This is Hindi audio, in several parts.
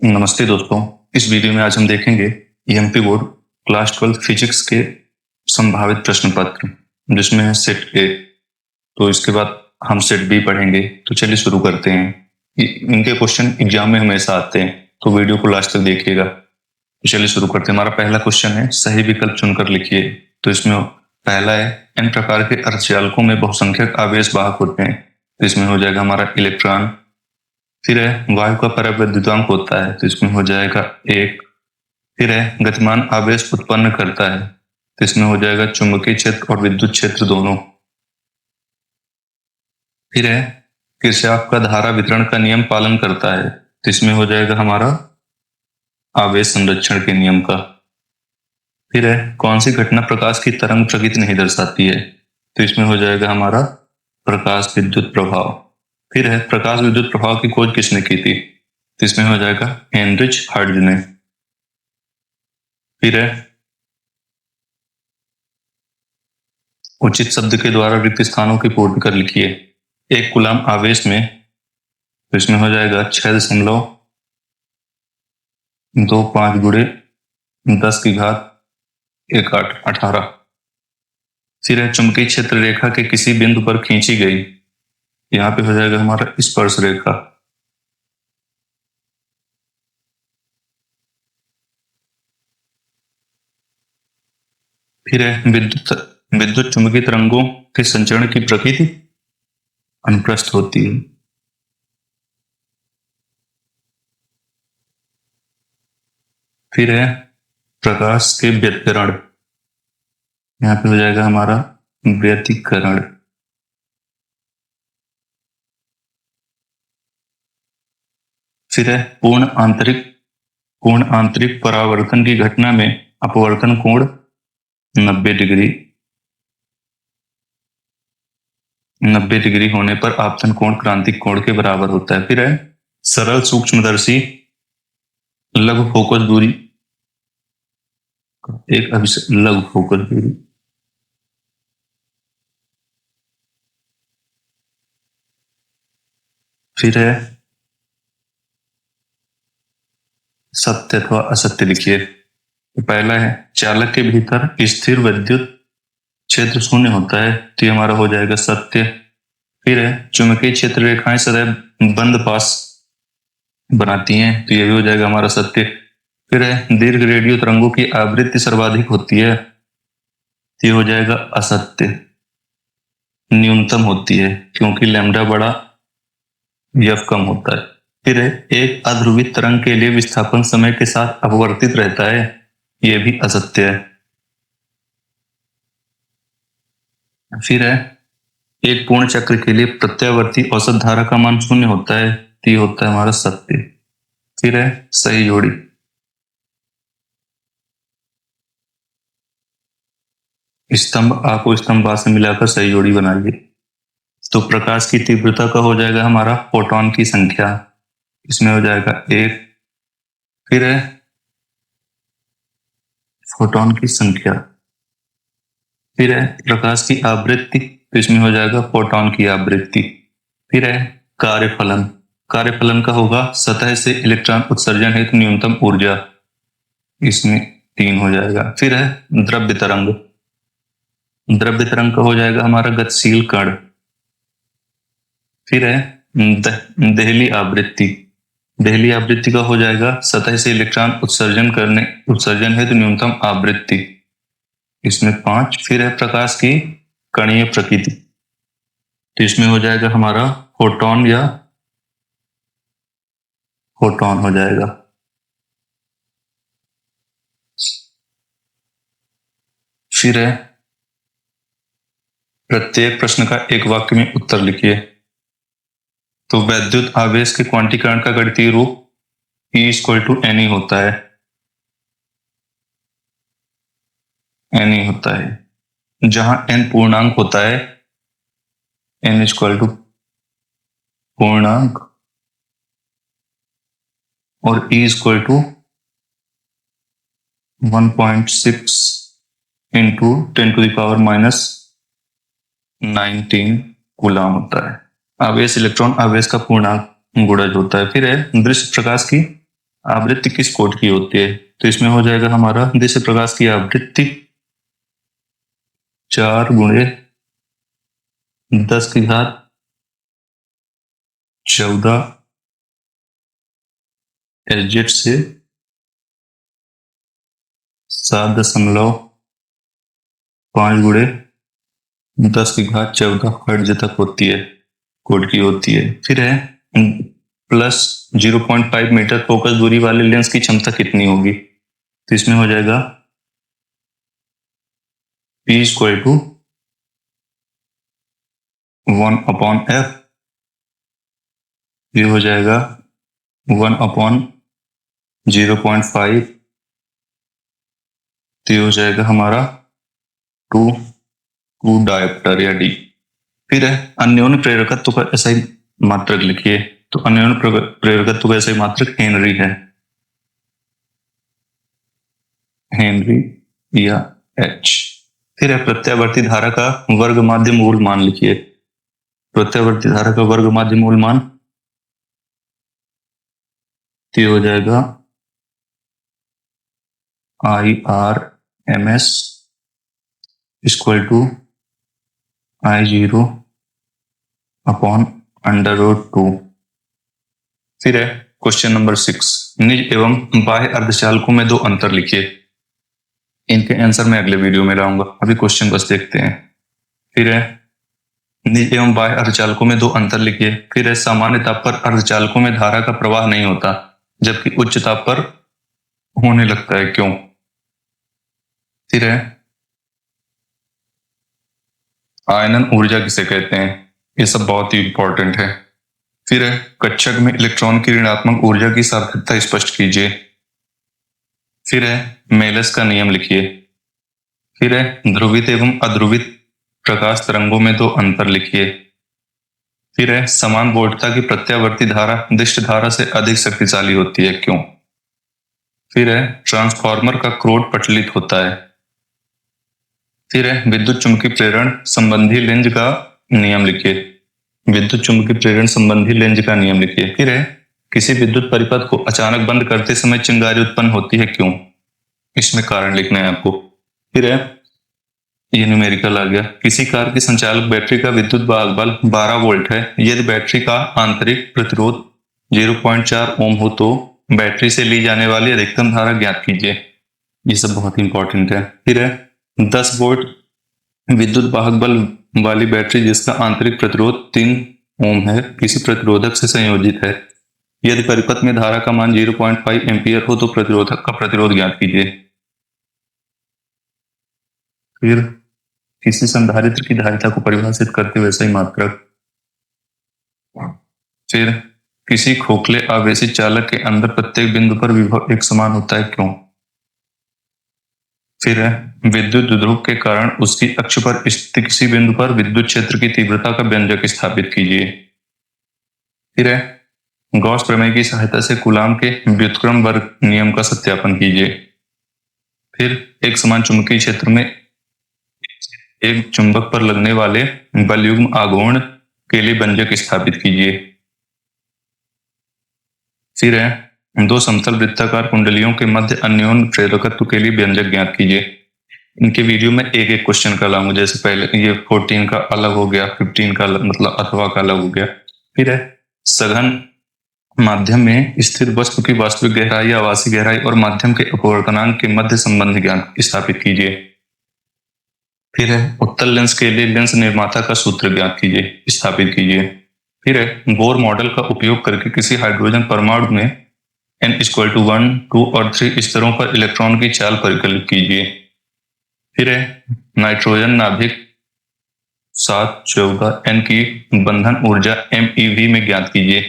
नमस्ते दोस्तों। इस वीडियो में आज हम देखेंगे ईएमपी बोर्ड क्लास 12 फिजिक्स के संभावित प्रश्न पत्र, जिसमें है सेट ए। तो इसके बाद हम सेट बी पढ़ेंगे। तो चलिए शुरू करते हैं। इनके क्वेश्चन एग्जाम में हमेशा आते हैं, तो वीडियो को लास्ट तक देखिएगा। तो चलिए शुरू करते हैं। हमारा पहला क्वेश्चन है, सही विकल्प चुनकर लिखिए। तो इसमें पहला है, एन प्रकार के अर्धचालकों में बहुसंख्यक आवेश वाहक होते हैं। तो इसमें हो जाएगा हमारा इलेक्ट्रॉन। फिर है, वायु का परावैद्युतांक होता है, तो इसमें हो जाएगा एक। फिर है, गतिमान आवेश उत्पन्न करता है, तो इसमें हो जाएगा चुंबकीय क्षेत्र और विद्युत क्षेत्र दोनों। फिर है, किरचॉफ का धारा वितरण का नियम पालन करता है, तो इसमें हो जाएगा हमारा आवेश संरक्षण के नियम का। फिर है, कौन सी घटना प्रकाश की तरंग प्रकृति नहीं दर्शाती है, तो इसमें हो जाएगा हमारा प्रकाश विद्युत प्रभाव। फिर है, प्रकाश विद्युत प्रभाव की खोज किसने की थी, तो इसमें हो जाएगा हेनरिच हर्ट्ज ने। फिर है, उचित शब्द के द्वारा रिक्त स्थानों की पूर्ति कर लिखिए। एक कूलाम आवेश में, तो इसमें हो जाएगा 6.25 गुणे 10⁻⁸ 18। फिर है, चुंबकीय क्षेत्र रेखा के किसी बिंदु पर खींची गई, यहाँ पे हो जाएगा हमारा स्पर्श रेखा। फिर है, विद्युत चुंबकीय तरंगों के संचरण की प्रकृति अनुप्रस्थ होती है। फिर है, प्रकाश के व्यतिकरण, यहाँ पे हो जाएगा हमारा व्यतिकरण। फिर है, पूर्ण आंतरिक परावर्तन की घटना में अपवर्तन कोण 90 डिग्री होने पर आपतन कोण क्रांतिक कोण के बराबर होता है। फिर है, सरल सूक्ष्मदर्शी लघु फोकस दूरी लघु फोकस दूरी। फिर है, सत्य अथवा असत्य लिखिए। पहला है, चालक के भीतर स्थिर विद्युत क्षेत्र शून्य होता है, तो ये हमारा हो जाएगा सत्य। फिर है, चुंबकीय क्षेत्र रेखाएं सदैव बंद पास बनाती हैं, तो ये भी हो जाएगा हमारा सत्य। फिर है, दीर्घ रेडियो तरंगों की आवृत्ति सर्वाधिक होती है, तो ये हो जाएगा असत्य। न्यूनतम होती है, क्योंकि लैम्डा बड़ा एफ कम होता है। फिर है, एक अध्रुवित तरंग के लिए विस्थापन समय के साथ अपवर्तित रहता है, यह भी असत्य है। फिर है, एक पूर्ण चक्र के लिए प्रत्यावर्ती औसत धारा का मान शून्य होता है, तो ये होता है हमारा सत्य। फिर है, सही जोड़ी। स्तंभ आ को स्तंभ बा से मिलाकर सही जोड़ी बनाइए। तो प्रकाश की तीव्रता का हो जाएगा हमारा फोटॉन की संख्या, इसमें हो जाएगा एक। फिर है, फोटॉन की संख्या। फिर है, प्रकाश की आवृत्ति, तो इसमें हो जाएगा फोटॉन की आवृत्ति। फिर है, कार्यफलन। कार्यफलन का होगा सतह से इलेक्ट्रॉन उत्सर्जन हेतु न्यूनतम ऊर्जा, इसमें 3 हो जाएगा। फिर है, द्रव्य तरंग। द्रव्य तरंग का हो जाएगा हमारा गतिशील कण। फिर है, देहली आवृत्ति। देहली आवृत्ति का हो जाएगा सतह से इलेक्ट्रॉन उत्सर्जन हेतु न्यूनतम आवृत्ति, इसमें 5। फिर है, प्रकाश की कणीय प्रकृति, तो इसमें हो जाएगा हमारा फोटॉन या फोटॉन हो जाएगा। फिर है, प्रत्येक प्रश्न का एक वाक्य में उत्तर लिखिए। तो वैद्युत आवेश के क्वांटीकरण का गणितीय रूप E=Ne होता है। Ne होता है, जहां n पूर्णांक होता है, n पूर्णांक, और E=1.6 × 10⁻⁻19 कूलाम होता है। आवेश इलेक्ट्रॉन आवेश का पूर्णांक गुणज होता है। फिर है, दृश्य प्रकाश की आवृत्ति किस कोट की होती है? तो इसमें हो जाएगा हमारा दिव्य प्रकाश की आवृत्ति 4 गुणे 10⁻14 SZ से 7.5 गुणे 10⁻14 हर्ट्ज तक होती है, कोट की होती है। फिर है प्लस 0.5 मीटर फोकस दूरी वाले लेंस की क्षमता कितनी होगी? तो इसमें हो जाएगा P = 1/f, ये हो जाएगा 1/0.5, तो ये हो जाएगा हमारा 2 डायोप्टर या D। फिर है अन्योन्य प्रेरकत्व का ऐसा ही मात्रक लिखिए। तो अन्योन्य प्रेरकत्व का ऐसा ही मात्रक हेनरी है, हेनरी या H। फिर है प्रत्यावर्ती धारा का वर्ग माध्य मूल मान लिखिए। प्रत्यावर्ती धारा का वर्ग माध्य मूल मान तो हो जाएगा IRMS = I0/√2। फिर है क्वेश्चन नंबर 6, निज एवं बाह्य अर्धचालकों में 2 अंतर लिखिए। इनके आंसर मैं अगले वीडियो में लाऊंगा, अभी क्वेश्चन बस देखते हैं। फिर है निज एवं बाह्य अर्धचालकों में 2 अंतर लिखिए। फिर है सामान्य ताप पर अर्धचालकों में धारा का प्रवाह नहीं होता, जबकि उच्च ताप पर होने लगता है, क्यों? फिर है आयनन ऊर्जा किसे कहते हैं? ये सब बहुत ही इंपॉर्टेंट है। फिर है कक्षक में इलेक्ट्रॉन की ऋणात्मक ऊर्जा की सापेक्षता स्पष्ट कीजिए। फिर है मेलस का नियम लिखिए। फिर है ध्रुवित एवं अध्रुवित प्रकाश तरंगों में 2 अंतर लिखिए। फिर है समान वोल्टता की प्रत्यावर्ती धारा दिष्ट धारा से अधिक शक्तिशाली होती है, क्यों? फिर है ट्रांसफार्मर का क्रोध प्रचलित होता है। फिर है विद्युत चुंबकीय प्रेरण संबंधी लेंज का नियम लिखिए। विद्युत चुंबकीय प्रेरण संबंधी लेंज का नियम लिखिए। फिर है किसी विद्युत परिपथ को अचानक बंद करते समय चिंगारी उत्पन्न होती है, क्यों? इसमें कारण लिखना है आपको। फिर है ये न्यूमेरिकल आ गया। किसी कार की संचालक बैटरी का विद्युत वाहक बल 12 वोल्ट है। यदि बैटरी का आंतरिक प्रतिरोध 0.4 ओम हो तो बैटरी से ली जाने वाली अधिकतम धारा ज्ञात कीजिए। ये सब बहुत इंपॉर्टेंट है। फिर है 10 वोल्ट विद्युत वाहक बल वाली बैटरी जिसका आंतरिक प्रतिरोध 3 ओम है किसी प्रतिरोधक से संयोजित है। यदि परिपथ में धारा का मान 0.5 एम्पियर हो तो प्रतिरोधक का प्रतिरोध ज्ञात कीजिए। फिर किसी संधारित्र की धारिता को परिभाषित करते हुए सही मात्रक। फिर किसी खोखले आवेशित चालक के अंदर प्रत्येक बिंदु पर विभव एक समान होता है, क्यों? फिर है विद्युत द्विध्रुव के कारण उसकी अक्ष पर स्थित किसी बिंदु पर विद्युत क्षेत्र की तीव्रता का व्यंजक स्थापित कीजिए। फिर है गॉस प्रमेय की सहायता से कूलाम के व्युत्क्रम वर्ग नियम का सत्यापन कीजिए। फिर एक समान चुंबकीय क्षेत्र में एक चुंबक पर लगने वाले बलयुग्म आघूर्ण के लिए व्यंजक स्थापित कीजिए। फिर है 2 समतल वृत्ताकार कुंडलियों के मध्य अन्योन्य प्रेरकत्व के लिए व्यंजक ज्ञात कीजिए। इनके वीडियो में एक एक क्वेश्चन का लाऊंगा, जैसे पहले ये 14 का अलग हो गया, 15 का मतलब अथवा का अलग हो गया। फिर है सघन माध्यम में स्थिर वस्तु की वास्तविक गहराई, आवासीय गहराई और माध्यम के अपवर्तनांक के मध्य संबंध ज्ञात स्थापित कीजिए। फिर है उत्तल लेंस के लिए लेंस निर्माता का सूत्र ज्ञात कीजिए, स्थापित कीजिए। फिर है बोर मॉडल का उपयोग करके किसी हाइड्रोजन परमाणु में n = 1, 2 और 3 स्तरों पर इलेक्ट्रॉन की चाल परिकलित कीजिए। फिर है नाइट्रोजन नाभिक 714 n की बंधन ऊर्जा MeV में ज्ञात कीजिए।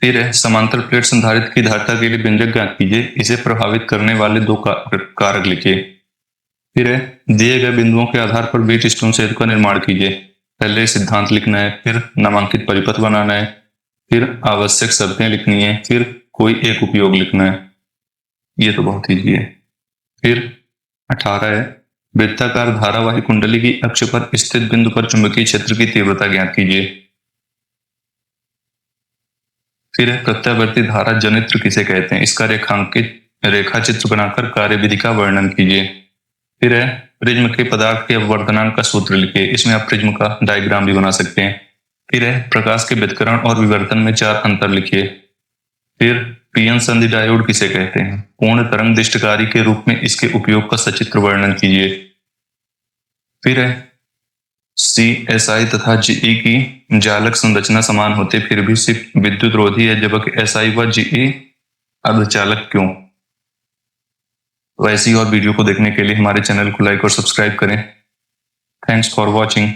फिर है समांतर प्लेट संधारित्र की धारिता के लिए व्यंजक ज्ञात कीजिए। इसे प्रभावित करने वाले 2 कारक लिखिए। फिर है दिए गए बिंदुओं के आधार पर व्हीटस्टोन सेतु का निर्माण कीजिए। पहले सिद्धांत लिखना है, फिर नामांकित परिपथ बनाना है, फिर आवश्यक शर्तें लिखनी है, फिर कोई एक उपयोग लिखना है। ये तो बहुत ईजी है। फिर 18 है वृत्ताकार धारावाही कुंडली की अक्ष पर स्थित बिंदु पर चुंबकीय क्षेत्र की तीव्रता ज्ञात कीजिए। फिर है प्रत्यावर्ती धारा जनित्र किसे कहते हैं, इसका रेखांकित रेखा चित्र बनाकर कार्यविधि का वर्णन कीजिए। फिर है प्रिज्म के पदार्थ के अपवर्तनांक का सूत्र लिखिए, इसमें आप प्रिज्म का डायग्राम भी बना सकते हैं। फिर है प्रकाश के वितरण और विवर्तन में 4 अंतर लिखिए। फिर पीएन संधि डायोड किसे कहते हैं, पूर्ण तरंग दृष्टिकारी के रूप में इसके उपयोग का सचित्र वर्णन कीजिए। फिर है CSI तथा GE की जालक संरचना समान होते फिर भी सिर्फ विद्युत रोधी है, जबकि SI व GE अर्धचालक क्यों। वैसी और वीडियो को देखने के लिए हमारे चैनल को लाइक और सब्सक्राइब करें। Thanks for watching.